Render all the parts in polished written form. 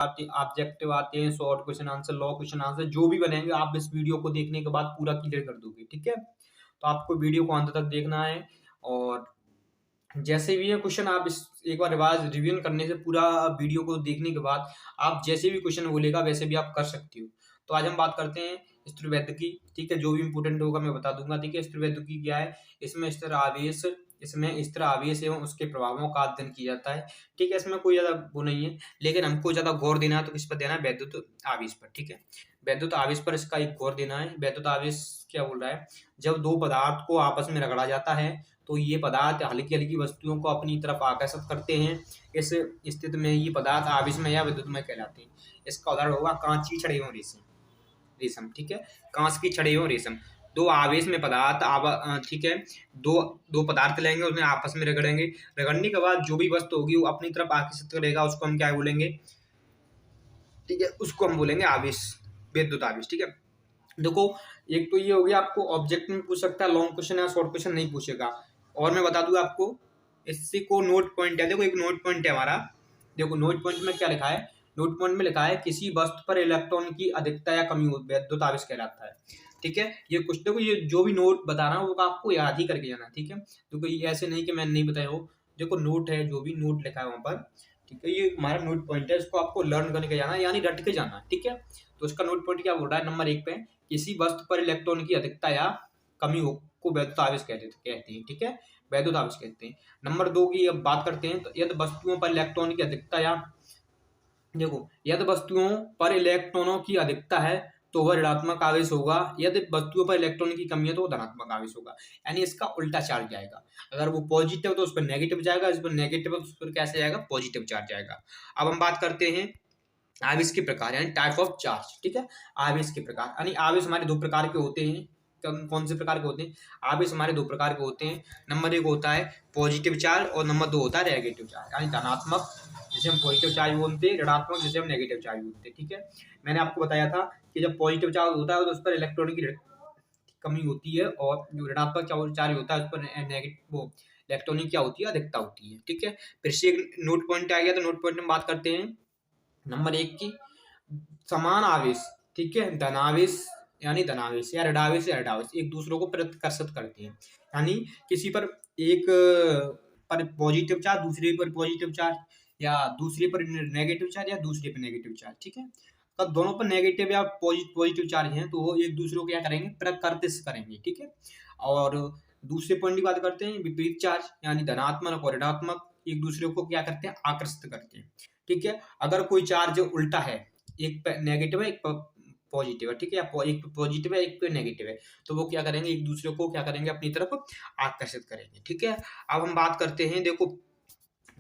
Objective आते हैं, short question answer, long question answer, जो भी बनेंगे आप इस वीडियो को देखने के बाद पूरा क्लियर कर दोगे, ठीक है। तो आपको वीडियो को अंत तक देखना है, और जैसे भी है क्वेश्चन आप इस एक बार रिवीजन करने से, पूरा वीडियो को देखने के बाद आप जैसे भी क्वेश्चन बोलेगा वैसे भी आप कर सकती हो। तो आज हम बात करते हैं स्थिरवैद्य की, ठीक है। जो भी इंपोर्टेंट होगा मैं बता दूंगा, ठीक है। स्थिरवैद्य की क्या है, इसमें स्थिर आवेश एवं उसके प्रभावों का अध्ययन किया जाता है, ठीक है। इसमें कोई ज्यादा वो नहीं है, लेकिन हमको ज्यादा गौर देना है तो किस पर देना है, वैद्युत आवेश पर, ठीक है। वैद्युत आवेश पर इसका एक गौर देना है। वैद्युत आवेश क्या बोल रहा है, जब दो पदार्थ को आपस में रगड़ा जाता है तो ये पदार्थ हल्की हल्की वस्तुओं को अपनी तरफ आकर्षित करते हैं। इस स्थिति में ये पदार्थ आवेशमय या विद्युतमय कहलाते हैं। इसका उदाहरण होगा कांच की छड़ी एवं रेशम, ठीक है। कांच की छड़ी एवं रेशम, दो आवेश में पदार्थ ठीक है, दो पदार्थ लेंगे, उसमें आपस में रगड़ेंगे, रगड़ने के बाद जो भी वस्तु होगी वो अपनी तरफ आकर्षित करेगा, उसको हम क्या बोलेंगे, ठीक है, उसको हम बोलेंगे आवेश, विद्युत आवेश, ठीक है। देखो, एक तो ये हो गया, आपको ऑब्जेक्ट में पूछ सकता है, लॉन्ग क्वेश्चन या शॉर्ट क्वेश्चन नहीं पूछेगा। और मैं बता दूं आपको, इससे को नोट पॉइंट है, देखो एक नोट पॉइंट है हमारा। देखो नोट पॉइंट में क्या लिखा है, नोट पॉइंट में लिखा है किसी वस्तु पर इलेक्ट्रॉन की अधिकता या कमी हो विद्युत आवेश कहलाता है, ठीक है। ये कुछ देखो, ये जो भी नोट बता रहा हूँ वो आपको याद ही करके जाना, ठीक है। देखो ये ऐसे नहीं कि मैंने नहीं बताया हो, देखो नोट है, जो भी नोट लिखा है वहां पर, ठीक है, ये हमारा नोट पॉइंट है, इसको आपको लर्न करके जाना है, यानी रट के जाना है, ठीक है। तो इसका नोट पॉइंट क्या बोल रहा है, नंबर 1 पे, किसी वस्तु पर इलेक्ट्रॉन की अधिकता या कमी हो को वैद्युत आवेश कहते हैं, ठीक है, वैद्युत आवेश कहते हैं। नंबर 2 की अब बात करते हैं, तो यदि वस्तुओं पर इलेक्ट्रॉन की अधिकता या, देखो यदि वस्तुओं पर इलेक्ट्रॉनों की अधिकता है तो वह ऋणात्मक आवेश होगा, यदि वस्तुओं पर इलेक्ट्रॉन की कमी है तो वह धनात्मक आवेश होगा, यानी इसका उल्टा चार्ज जाएगा। अगर वो पॉजिटिव तो उस पर नेगेटिव जाएगा, इस पर नेगेटिव तो उस पर कैसे जाएगा, पॉजिटिव चार्ज जाएगा। अब हम बात करते हैं आवेश के प्रकार, यानी टाइप ऑफ चार्ज, ठीक है। आवेश के प्रकार, यानी आवेश हमारे दो प्रकार के होते हैं। कौन से प्रकार के होते हैं, आवेश हमारे दो प्रकार के होते हैं। नंबर 1 होता है पॉजिटिव चार्ज, और नंबर 2 होता है नेगेटिव चार्ज, यानी धनात्मक जिसे हम पॉजिटिव चार्ज बोलते हैं, ऋणात्मक जिसे हम नेगेटिव चार्ज बोलते हैं, ठीक है। मैंने आपको बताया था कि जब पॉजिटिव चार्ज होता है तो उस पर इलेक्ट्रॉन की कमी होती है, और जो ऋणात्मक चार्ज होता है उस पर नेगेटिव वो इलेक्ट्रॉनिक क्या होती है, अधिकता होती है, ठीक है। फिर से एक नोट पॉइंट आ गया, तो नोट पॉइंट में बात करते हैं नंबर 1 की, समान आवेश, ठीक है, धनावेश यानी धनावेश या ऋणावेश या ऋणावेश एक दूसरों को प्रतिकर्षित करते हैं, यानी किसी पर एक पर पॉजिटिव चार्ज, दूसरे पर पॉजिटिव चार्ज, या दूसरे पर नेगेटिव चार्ज, या दूसरे पर नेगेटिव चार्ज, ठीक है। तो दोनों पर नेगेटिव या पॉजिटिव चार्ज हैं तो वो एक दूसरे को क्या करेंगे, प्रतिकर्षित करेंगे, ठीक है। और दूसरे पॉइंट की बात करते हैं, विपरीत चार्ज यानी धनात्मक और ऋणात्मक एक दूसरे को क्या करते हैं, आकर्षित करते हैं, ठीक है। अगर कोई चार्ज उल्टा है, एक पे नेगेटिव है, एक पॉजिटिव है, ठीक है, या एक पे पॉजिटिव है, एक पे नेगेटिव है, तो वो क्या करेंगे, एक दूसरे को क्या करेंगे, अपनी तरफ आकर्षित करेंगे, ठीक है। अब हम बात करते हैं, देखो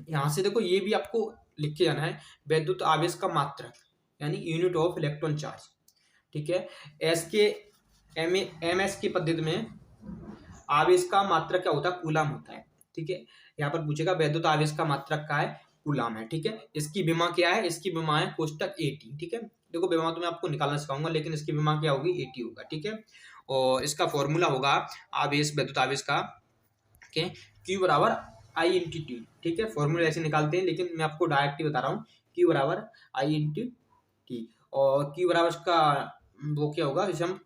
यहाँ से देखो ये भी आपको लिख के जाना है, वैद्युत आवेश का मात्रक यानी यूनिट ऑफ इलेक्ट्रॉन चार्ज, ठीक है। एस के एम एस की पद्धति में आवेश का मात्रक क्या होता है, कूलाम होता है, ठीक है। यहाँ पर पूछेगा वैद्युत आवेश का मात्रक क्या है, कूलाम है, ठीक है। इसकी विमा क्या है, इसकी विमा है कोष्टक 80, ठीक है। देखो विमा तो मैं आपको निकालना सिखाऊंगा, लेकिन इसकी विमा क्या होगी, 80 होगा, ठीक है। और इसका फॉर्मूला होगा आवेश, वैद्युत आवेश का, Q बराबर आई इंटू टी, ठीक है। फॉर्मूला ऐसे निकालते हैं, लेकिन मैं आपको डायरेक्ट ही बता रहा हूँ, Q बराबर आई इंटू टी, और Q बराबर इसका वो क्या होगा, जैसे हम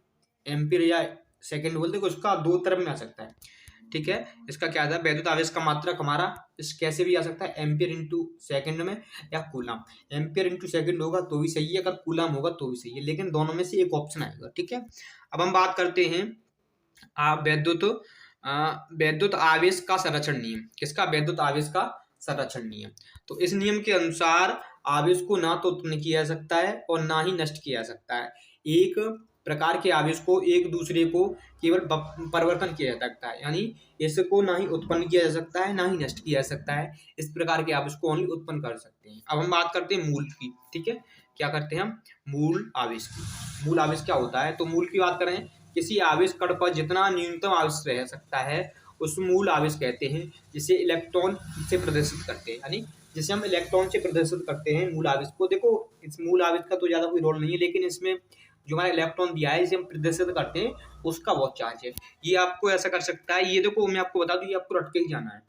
एम्पीयर या सेकंड बोलते हैं, उसका दो तरफ में आ सकता है, ठीक है। इसका क्या था, वैद्युत आवेश का मात्रक हमारा इस कैसे भी आ सकता है, एम्पीयर इंटू सेकेंड में या कूलाम। एम्पीयर इंटू सेकेंड होगा तो भी सही है, अगर कूलाम होगा तो भी सही है, लेकिन दोनों में से एक ऑप्शन आएगा, ठीक है। अब हम बात करते हैं वैद्युत आवेश का संरक्षण नियम, किसका, वैद्युत आवेश का संरक्षण नियम। तो इस नियम के अनुसार आवेश को ना तो उत्पन्न किया जा सकता है और ना ही नष्ट किया जा सकता है। एक प्रकार के आवेश को एक दूसरे को केवल परिवर्तन किया जा सकता है, यानी इसको ना ही उत्पन्न किया जा सकता है ना ही नष्ट किया जा सकता है। इस प्रकार के आवेश को ओनली उत्पन्न कर सकते हैं। अब हम बात करते हैं मूल की, ठीक है, क्या करते हैं हम, मूल आवेश की। मूल आवेश क्या होता है, तो मूल की बात करें, किसी आवेश कण पर जितना न्यूनतम आवेश रह सकता है उस मूल आवेश कहते हैं, जिसे इलेक्ट्रॉन से प्रदर्शित करते हैं, यानी जिसे हम इलेक्ट्रॉन से प्रदर्शित करते हैं मूल आवेश को। देखो इस मूल आवेश का तो ज्यादा कोई रोल नहीं है, लेकिन इसमें जो हमारा इलेक्ट्रॉन दिया है इसे हम प्रदर्शित करते हैं, उसका बहुत चार्ज है। ये आपको ऐसा कर सकता है, ये देखो मैं आपको बता दूं, ये आपको रट के ही जाना है,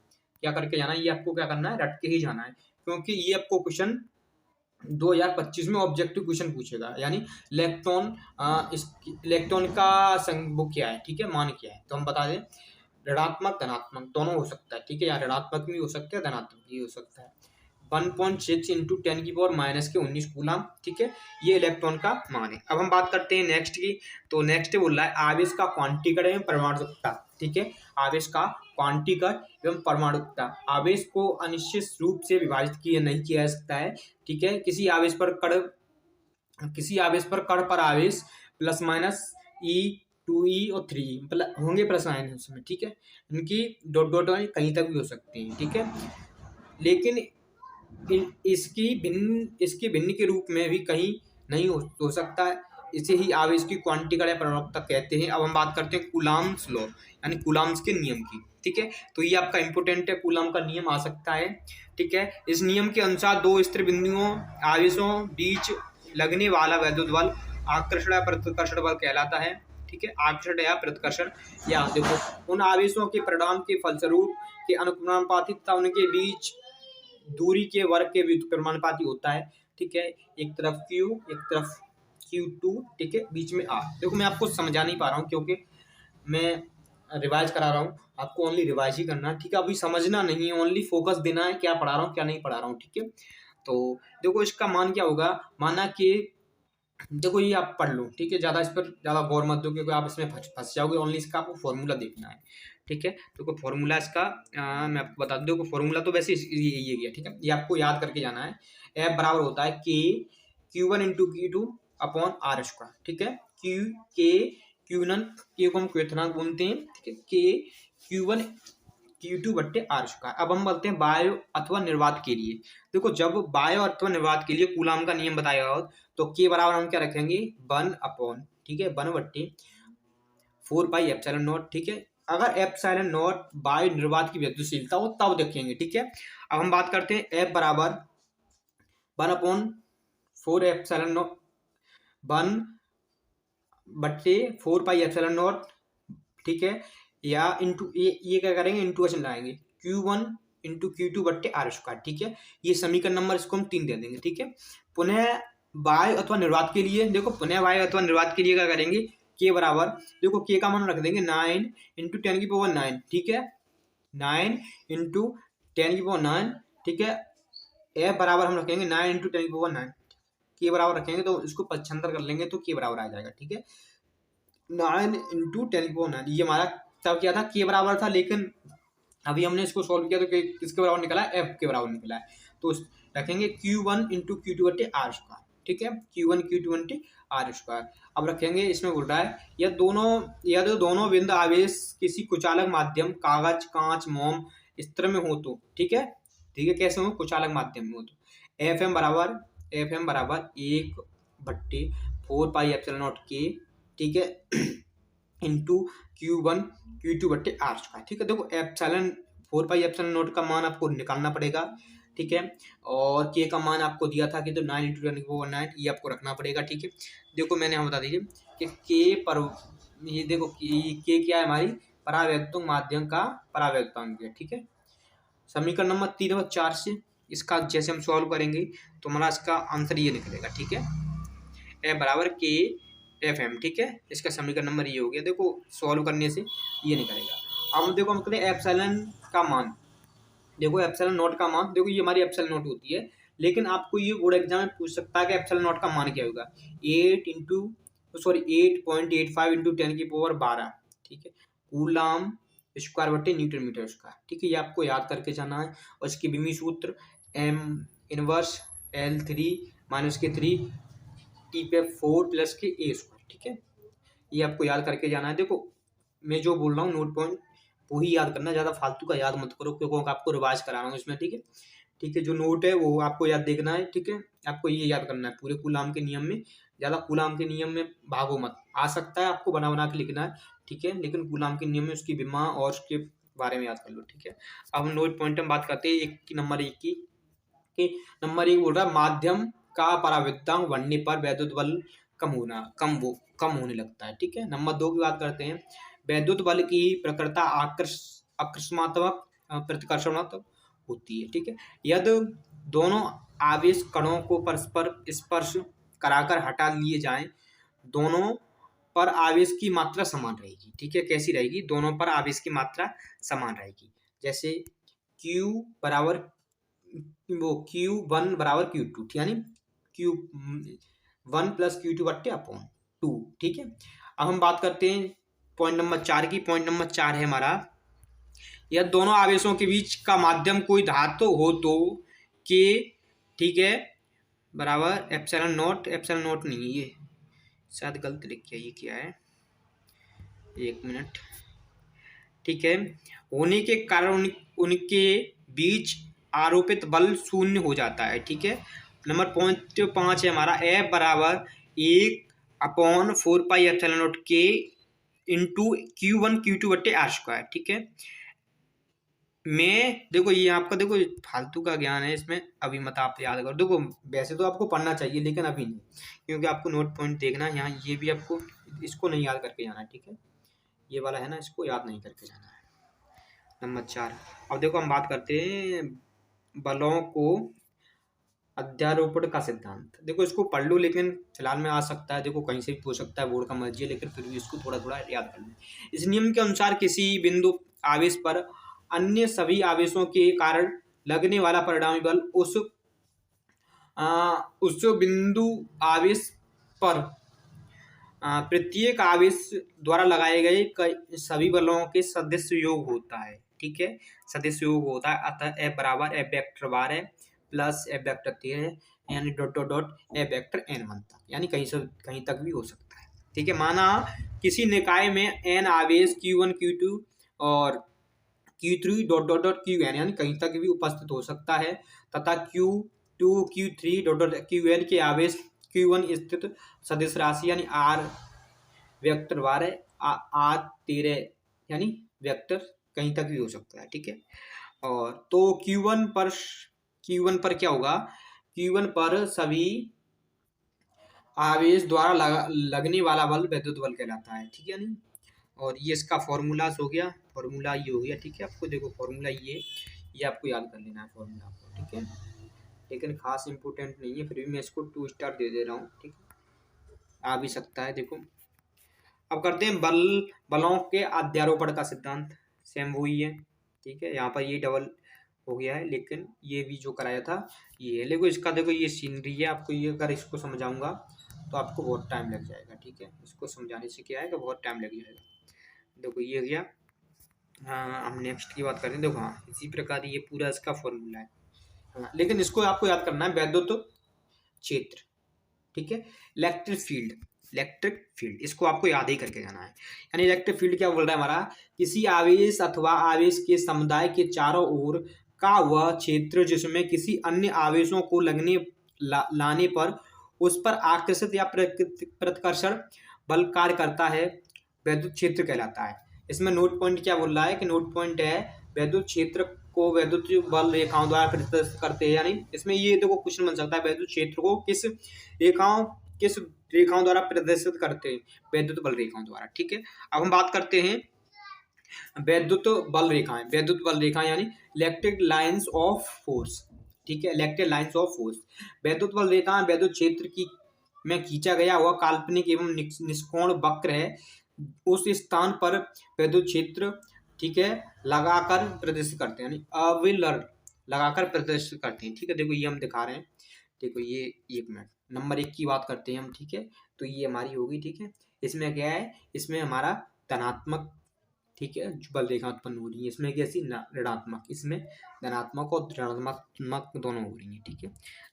क्या करके जाना है, ये आपको क्या करना है, रट के ही जाना है, क्योंकि ये आपको क्वेश्चन 2025 में ऑब्जेक्टिव क्वेश्चन पूछेगा, यानी इलेक्ट्रॉन इलेक्ट्रॉन का वो क्या है, ठीक है, मान क्या है। तो हम बता दें ऋणात्मक धनात्मक दोनों हो सकता है, ठीक है, या ऋणात्मक भी हो सकता है धनात्मक भी हो सकता है। 1.6 इंटू 10⁻⁻19 कूलम, ठीक है, ये इलेक्ट्रॉन का मान है। अब हम बात करते हैं नेक्स्ट की। तो नेक्स्ट बोल रहा है आवेश का क्वांटीकरण एवं परमाणुकता, ठीक है, आवेश का क्वांटीकरण एवं परमाणुकता। आवेश को अनिश्चित रूप से विभाजित किया नहीं किया जा सकता है, ठीक है, किसी आवेश पर कण पर आवेश प्लस माइनस ई 2E और 3E मतलब होंगे प्लस माइनस उसमें, ठीक है, इनकी डॉट डॉट कहीं तक भी हो सकती हैं, ठीक है, लेकिन इसकी भिन्न के रूप में भी कहीं नहीं हो सकता है। इसे ही आवेश की क्वांटीकरण या परमाणुकता कहते हैं। अब हम बात करते हैं कूलाम्स लॉ, यानी कूलाम्स के नियम की, ठीक है। तो ये आपका इंपोर्टेंट है, कूलाम का नियम आ सकता है, ठीक है। इस नियम के अनुसार दो स्थिर बिंदुओं आवेशों बीच लगने वाला वैद्युत बल आकर्षण या प्रतिकर्षण बल कहलाता है, ठीक है, आकर्षण या प्रतिकर्षण। या देखो उन आवेशों के परिणाम के फलस्वरूप के अनुपाती तथा उनके बीच दूरी के वर्ग के व्युत्क्रमानुपाती होता है, ठीक है, एक तरफ Q एक तरफ Q2, ठीक है, बीच में R। देखो मैं आपको समझा नहीं पा रहा हूँ क्योंकि मैं रिवाइज करा रहा हूँ, आपको ओनली रिवाइज ही करना है, ठीक है, अभी समझना नहीं है, ओनली फोकस देना है क्या पढ़ा रहा हूँ क्या नहीं पढ़ा रहा हूँ, ठीक है। तो देखो इसका मान क्या होगा, माना कि देखो ये आप पढ़ लो, ठीक है, ज़्यादा इस पर ज़्यादा गौर मत दो क्योंकि आप इसमें फंस जाओगे, ओनली इसका आपको फॉर्मूला देखना है, ठीक है। तो फॉर्मूला इसका मैं आपको बता दूँ, देखो फॉर्मूला तो वैसे ये गया, ठीक है, ये आपको याद करके जाना है। F बराबर होता है के Q1 into Q2 upon R square, ठीक है, Q1 के को हम क्वेथनांक बोलते हैं, ठीक है, के Q1 Q2 बट्टे R स्क्वायर। अब हम बोलते हैं वायु अथवा निर्वात के लिए। देखो जब वायु अथवा निर्वात के लिए कूलाम का नियम बताया हो तो के बराबर हम क्या रखेंगे 1 अपॉन, ठीक है, 1 बट्टे 4 पाई एप्सिलॉन नॉट, ठीक है। अगर एप्सिलॉन नॉट वायु निर्वात की विद्युतशीलता हो तब देखेंगे, ठीक है। अब हम बात करते हैं F बराबर 1 अपॉन 4 एप्सिलॉन नॉट 1 बट्टे 4 पाई एप्सिलॉन नॉट, ठीक है, या इंटू ये क्या करेंगे इंटू का चिन्ह लगाएंगे Q1 इंटू Q2 बट्टे R स्क्वायर, ठीक है। ये समीकरण नंबर इसको हम 3 दे देंगे, ठीक है। पुनः वायु अथवा निर्वात के लिए देखो पुनः वायु अथवा निर्वात के लिए क्या करेंगे के बराबर, देखो के का मान रख देंगे 9 इंटू 10⁹9, ठीक है, 9 इंटू 10⁹9, ठीक है। F बराबर हम रखेंगे 9 इंटू 10⁹9, के बराबर रखेंगे तो इसको 75 कर लेंगे तो के बराबर आ जाएगा, ठीक है, 9 इंटू 10⁹9। ये हमारा तब क्या था के बराबर था, लेकिन अभी हमने इसको सॉल्व किया तो किसके बराबर निकला है F के बराबर निकला है। तो रखेंगे Q1 इंटू Q2 बट्टे R स्क्वायर, ठीक है, Q1 Q2 बट्टे R स्क्वायर। अब रखेंगे इसमें बोल रहा है यह दोनों बिंदु आवेश किसी कुचालक माध्यम कागज कांच मोम इस तरह में हो तो, ठीक है, ठीक है, कैसे हो कुचालक माध्यम में हो तो FM बराबर 1 बट्टे 4 पाई एप्सिलॉन नॉट के, ठीक है, इंटू Q1 Q2 बट्टे R स्क्वायर, ठीक है। देखो एप्सिलॉन 4 पाई एप्सिलॉन नॉट का मान आपको निकालना पड़ेगा, ठीक है, और के का मान आपको दिया था कि तो 9 इंटू 10⁹9 ये आपको रखना पड़ेगा, ठीक है। देखो मैंने हम बता दीजिए कि के पर ये देखो के क्या है हमारी परावैद्युत माध्यम का परावैद्युतांक है, ठीक है। समीकरण नंबर 3 और 4 से इसका जैसे हम सॉल्व करेंगे तो हमारा इसका आंसर ये निकलेगा, ठीक है, F बराबर के FM, ठीक है, इसका समीकरण नंबर ये हो गया। देखो सॉल्व करने से ये निकलेगा। अब देखो हम कहते हैं एप्सिलॉन का मान, देखो एप्सिलॉन नॉट का मान, देखो ये हमारी एप्सिलॉन नॉट होती है, लेकिन आपको ये बोर्ड एग्जाम में पूछ सकता है कि एप्सिलॉन नॉट का मान क्या होगा 8.85 इंटू 10⁻12, ठीक है, कूलाम स्क्वायर बट्टे न्यूटन मीटर स्क्वायर, ठीक है, ये आपको याद करके जाना है। और इसकी विमी सूत्र M इनवर्स L3 माइनस के 3 T पे 4 प्लस के A स्क्वायर, ठीक है, ये आपको याद करके जाना है। देखो मैं जो बोल रहा हूँ नोट पॉइंट वही याद करना, ज़्यादा फालतू का याद मत करो क्योंकि आपको रिवाइज करा रहा हूँ इसमें, ठीक है, ठीक है, जो नोट है वो आपको याद देखना है, ठीक है, आपको ये याद करना है पूरे कूलाम के नियम में, ज़्यादा कूलाम के नियम में भागो मत, आ सकता है आपको बना बना के लिखना है, ठीक है, लेकिन कूलाम के नियम में उसकी विमा और उसके बारे में याद कर लो, ठीक है। अब हम नोट पॉइंट में बात करते हैं नंबर 1 की, नंबर 1 बोल रहा है माध्यम का परावैद्युतांक बढ़ने पर वैद्युत बल कम होने लगता है, ठीक है। नंबर 2 की बात करते हैं वैद्युत बल की प्रकृता आकर्षणात्मक प्रतिकर्षणात्मक होती है, ठीक है, यदि दोनों आवेश कणों को परस्पर स्पर्श कराकर हटा लिए जाएं, दोनों पर आवेश की मात्रा समान रहेगी। ठीक है, कैसी रहेगी? दोनों पर आवेश की मात्रा समान रहेगी। जैसे Q बराबर वो Q1 बराबर Q2, यानी Q1 प्लस Q2 बट्टे अपॉन 2। ठीक है, अब हम बात करते हैं पॉइंट नंबर 4 की। पॉइंट नंबर 4 है हमारा, यह दोनों आवेशों के बीच का माध्यम कोई धातु हो तो के, ठीक है, बराबर एप्सिलॉन नॉट नहीं, ये शायद गलत लिख किया, ये क्या है, एक मिनट। ठीक है, होने के कारण उनके बीच आरोपित बल शून्य हो जाता है। ठीक है, नंबर पॉइंट 5 है हमारा, F बराबर 1/4πε0 के इंटू Q1 Q2 बट्टे आर स्क्वायर। ठीक है, मैं देखो ये आपका देखो फालतू का ज्ञान है इसमें, अभी मत आप याद करो। देखो वैसे तो आपको पढ़ना चाहिए लेकिन अभी नहीं, क्योंकि आपको नोट पॉइंट देखना है यहाँ। ये भी आपको इसको नहीं याद करके जाना है। ठीक है, ये वाला है ना, इसको याद नहीं करके जाना है। नंबर 4, अब देखो हम बात करते हैं बलों को अध्यारोपण का सिद्धांत। देखो इसको पढ़ लो, लेकिन फिलहाल में आ सकता है, देखो कहीं से भी पूछ सकता है, बोर्ड का मर्जी है, लेकिन फिर भी इसको थोड़ा थोड़ा याद कर लें। इस नियम के अनुसार किसी बिंदु आवेश पर अन्य सभी आवेशों के कारण लगने वाला परिणामी बल उस बिंदु आवेश पर प्रत्येक आवेश द्वारा लगाए गए सभी बलों के सदस्य योग होता है। ठीक है, सदस्य योग होता है। अतः F बराबर F वेक्टर बार है प्लस F वेक्टर 13 है, यानी dot dot dot F vector n1 तक, यानी कहीं से कहीं तक भी हो सकता है। ठीक है, माना किसी निकाय में n आवेश Q1 Q2 और Q3 dot dot dot Qn, यानी कहीं तक भी उपस्थित हो सकता है, तथा Q2 Q3 dot dot Qn के आवेश Q1 स्थित सदिश राशि यानी R वेक्टर बार है, R 13 यानी वेक्टर कहीं तक भी हो सकता है। ठीक है, और तो Q1 पर क्या होगा? Q1 पर सभी आवेश द्वारा लगने वाला बल विद्युत बल कहलाता है। ठीक है नहीं, और ये इसका फॉर्मूला हो गया, फॉर्मूला ये हो गया। ठीक है, आपको देखो फॉर्मूला ये आपको याद कर लेना है फॉर्मूला आपको। ठीक है, लेकिन खास इंपोर्टेंट नहीं है, फिर भी मैं इसको 2 स्टार दे रहा हूँ। ठीक है, आ भी सकता है। देखो अब करते हैं बलों के अध्यारोपण का सिद्धांत। सेम वही है। ठीक है, यहाँ पर ये डबल हो गया है, लेकिन ये भी जो कराया था ये है। देखो इसका देखो ये सीनरी है, आपको ये अगर इसको समझाऊंगा तो आपको बहुत टाइम लग जाएगा। ठीक है, इसको समझाने से क्या है कि बहुत टाइम लग जाएगा। देखो ये हो गया। हाँ, हम नेक्स्ट की बात करें। देखो हाँ, इसी प्रकार ये पूरा इसका फॉर्मूला है। हाँ, लेकिन इसको आपको याद करना है, वैद्युत क्षेत्र। ठीक है, इलेक्ट्रिक फील्ड इसको आपको याद ही करके जाना है। यानी इलेक्ट्रिक फील्ड क्या बोल रहा है हमारा, किसी आवेश अथवा आवेश के समुदाय के चारों ओर का वह क्षेत्र जिसमें किसी अन्य आवेशों को लाने पर उस पर आकर्षित या प्रतिकर्षण बल कार्य करता है, वैद्युत क्षेत्र कहलाता है। इसमें नोट पॉइंट क्या बोल रहा है कि नोट पॉइंट है वैद्युत क्षेत्र को वैद्युत बल रेखाओं द्वारा प्रदर्शित करते हैं। यानी इसमें ये देखो क्वेश्चन बन सकता है, वैद्युत क्षेत्र को किस रेखाओं द्वारा प्रदर्शित करते हैं? वैद्युत बल रेखाओं द्वारा। ठीक है, अब हम बात करते हैं वैद्युत बल रेखाएं यानी इलेक्ट्रिक लाइंस ऑफ फोर्स। ठीक है, इलेक्ट्रिक लाइंस ऑफ फोर्स। वैद्युत बल रेखाएं वैद्युत क्षेत्र की में खींचा गया हुआ काल्पनिक एवं निष्कोण वक्र है, उस स्थान पर वैद्युत क्षेत्र, ठीक है, लगाकर प्रदर्शित करते हैं, यानी अविलर लगाकर प्रदर्शित करते हैं। ठीक है, देखो ये हम दिखा रहे हैं। देखो ये, एक मिनट, नंबर 1 की बात करते हैं हम। ठीक है, तो ये हमारी होगी। ठीक है, इसमें क्या है, इसमें हमारा धनात्मक, ठीक है, बल रेखा उत्पन्न हो रही है। इसमें कैसी ऋणात्मक, इसमें धनात्मक और ऋणात्मक दोनों हो रही है। ठीक है,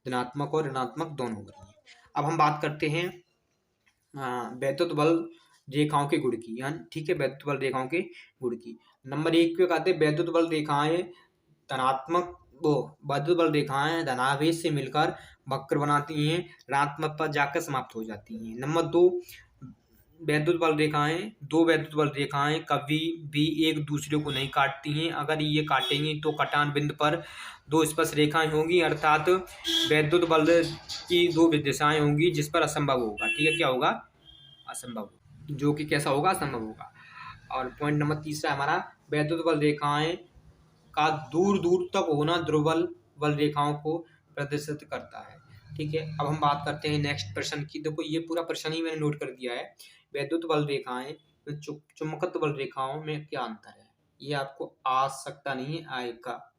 धनात्मक और ऋणात्मक दोनों हो रही है। अब हम बात करते हैं वैद्युत बल रेखाओं के गुण की, यानी ठीक है, वैद्युत बल रेखाओं के गुण की। नंबर 1 पे कहते हैं वैद्युत बल रेखाएं धनात्मक वैद्युत बल रेखाएं धनावेश से मिलकर वक्र बनाती हैं, ऋणात्मक पर जाकर समाप्त हो जाती हैं। नंबर 2, दो वैद्युत बल रेखाएं कभी भी एक दूसरे को नहीं काटती हैं। अगर ये काटेंगी तो कटान बिंदु पर 2 स्पर्श रेखाएं होंगी, अर्थात वैद्युत बल की 2 दिशाएं होंगी, जिस पर असंभव होगा। ठीक है, क्या होगा? असंभव, जो कि कैसा होगा? असंभव होगा। और पॉइंट नंबर 3 हमारा, वैद्युत बल रेखाएं का दूर दूर तक होना दुर्बल बल रेखाओं को प्रदर्शित करता है। ठीक है, अब हम बात करते हैं नेक्स्ट प्रश्न की। देखो ये पूरा प्रश्न ही मैंने नोट कर दिया है। वैद्युत बल रेखाएं चुंबकत्व बल रेखाओं में क्या अंतर है? ये आपको आ सकता नहीं है, आएगा,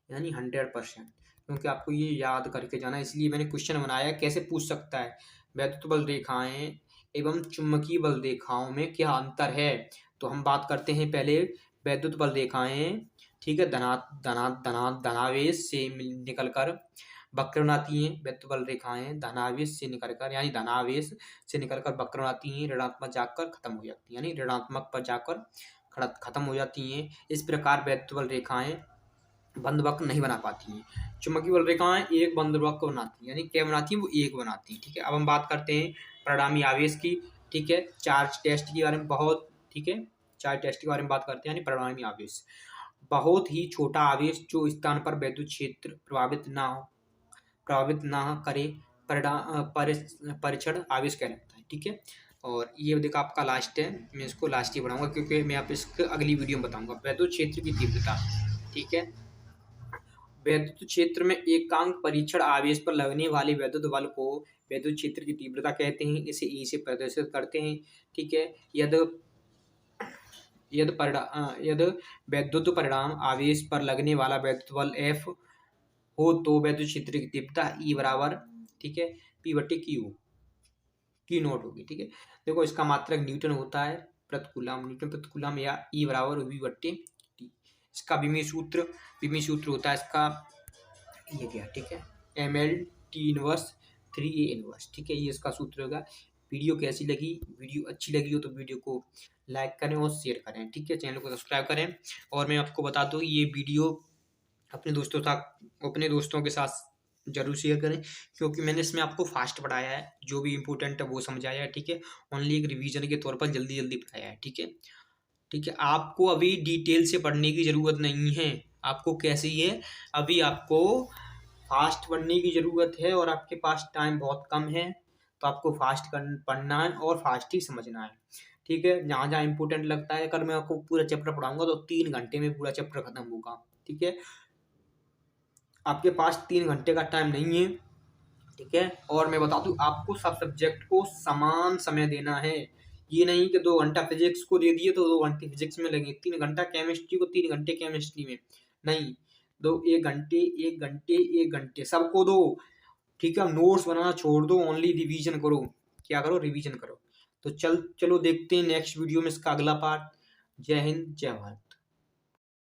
यानी 100%, क्योंकि आपको ये याद करके जाना, इसलिए मैंने क्वेश्चन बनाया। कैसे पूछ सकता है? वैद्युत बल रेखाएं एवं चुंबकीय बल रेखाओं में क्या अंतर है? तो हम बात करते हैं पहले वैद्युत बल रेखाएं। ठीक है, धनावेश से निकलकर वक्र बनाती हैं। वैद्युत बल रेखाएं धनावेश से निकलकर, यानी धनावेश से निकलकर वक्र बनाती हैं, ऋणात्मक जाकर खत्म हो जाती हैं, यानी ऋणात्मक पर जाकर खत्म हो जाती हैं। इस प्रकार वैद्युत बल रेखाएं बंद वक्र नहीं बना पाती हैं। चुंबकीय बल रेखाएं एक बंद वक्र बनाती हैं, यानी क्या बनाती हैं? वो एक बनाती हैं। ठीक है, अब हम बात करते हैं परिणामी आवेश की। ठीक है, चार्ज टेस्ट के बारे में बहुत, ठीक है, चार्ज टेस्ट के बारे में बात करते हैं, यानी परिणामी आवेश। बहुत ही छोटा आवेश जो स्थान पर विद्युत क्षेत्र प्रभावित ना करे, परीक्षण आवेश कहलाता है। ठीक है, और ये देखो आपका लास्ट है, मैं इसको लास्ट ही पढ़ाऊंगा क्योंकि मैं आप इसको अगली वीडियो में बताऊंगा। विद्युत क्षेत्र की तीव्रता। ठीक है, विद्युत क्षेत्र में एकांक परीक्षण आवेश पर लगने वाले विद्युत बल को विद्युत क्षेत्र की तीव्रता कहते हैं। इसे E से प्रदर्शित करते हैं। ठीक है, यदि यदि विद्युत परिणाम आवेश पर लगने वाला विद्युत बल F हो तो विद्युत क्षेत्र की तीव्रता E बराबर, ठीक है, P/Q की नोट होगी। ठीक है, देखो इसका मात्रक न्यूटन होता है, न्यूटन प्रति कूलम, या E बराबर V/T। इसका विमीय सूत्र होता है इसका ये क्या, ठीक है, mL/T−3A−1। ठीक है, ये इसका सूत्र होगा। वीडियो कैसी लगी? वीडियो अच्छी लगी हो तो वीडियो को लाइक करें और शेयर करें। ठीक है, चैनल को सब्सक्राइब करें। और मैं आपको बता दूं, ये वीडियो अपने दोस्तों के साथ जरूर शेयर करें, क्योंकि मैंने इसमें आपको फास्ट पढ़ाया है, जो भी इंपॉर्टेंट है वो समझाया है। ठीक है, ओनली एक रिवीजन के तौर पर जल्दी जल्दी पढ़ाया है। ठीक है, ठीक है, आपको अभी डिटेल से पढ़ने की ज़रूरत नहीं है। आपको कैसी है, अभी आपको फास्ट पढ़ने की ज़रूरत है, और आपके पास टाइम बहुत कम है, तो आपको फास्ट पढ़ना है और फास्ट ही समझना है। ठीक है, जहाँ जहाँ इंपॉर्टेंट लगता है, अगर मैं आपको पूरा चैप्टर पढ़ाऊंगा तो 3 घंटे में पूरा चैप्टर खत्म होगा। ठीक है, आपके पास 3 घंटे का टाइम नहीं है। ठीक है, और मैं बता दूं, आपको सब सब्जेक्ट को समान समय देना है। ये नहीं कि 2 घंटा फिजिक्स को दे दिए तो 2 घंटे फिजिक्स में लगे, 3 घंटा केमिस्ट्री को 3 घंटे केमिस्ट्री में, नहीं, दो, 1 घंटे 1 घंटे 1 घंटे सबको दो। ठीक है, नोट्स बनाना छोड़ दो, ओनली रिवीजन करो। क्या करो? रिवीजन करो। तो चलो देखते हैं नेक्स्ट वीडियो में इसका अगला पार्ट। जय हिंद, जय भारत।